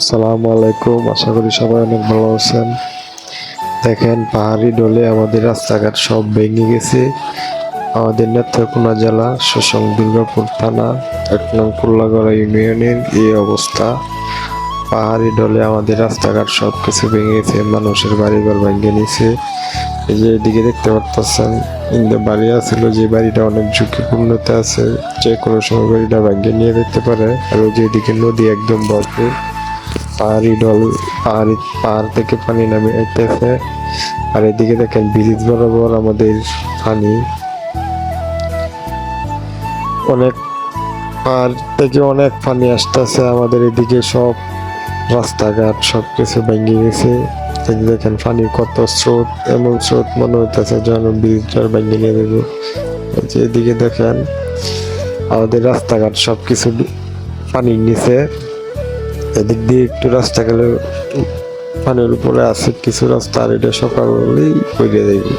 আসসালামু আলাইকুম, আশা করি সবাই অনেক ভালো আছেন। দেখেন, পাহাড়ি ঢলে আমাদের রাস্তাঘাট সব ভেঙে গেছে। আমাদের নেত্রকোনা জেলা শোষণ দুর্গাপুর থানা ১ নং কুল্লাগড়া ইউনিয়নের এই অবস্থা। পাহাড়ি ঢলে আমাদের রাস্তাঘাট সব কিছু ভেঙে গেছে, মানুষের বাড়িঘর ভেঙে নিছে। এই যে এদিকে দেখতে পাচ্ছেন, ইন্দে বাড়ি আছিল, যে বাড়িটা অনেক ঝুঁকিপূর্ণতে আছে, যে কোনো সময় বাড়িটা ভেঙে নিয়ে যেতে পারে। আর ওই যে এদিকে নদী একদম ভরপুর, পাহাড়ি ঢল, পাহাড় থেকে পানি নামে আসতেছে। আর এদিকে দেখেন ব্রিজ বরাবর আমাদের পানি, অনেক পাহাড় থেকে অনেক পানি আসতেছে আমাদের এদিকে। সব রাস্তাঘাট সব কিছু ভেঙে গেছে। দেখেন পানির কত স্রোত, এমন স্রোত মনে হইতেছে যেন ব্রিজটার ভেঙে নিয়ে দেবে। এই যে এদিকে দেখেন আমাদের রাস্তাঘাট সব কিছু পানির নিচে। এদিক দিয়ে একটু রাস্তা গেলে পানির উপরে আছে কিছু রাস্তা, আর এটা সকাল হলেই পড়ে যাবে।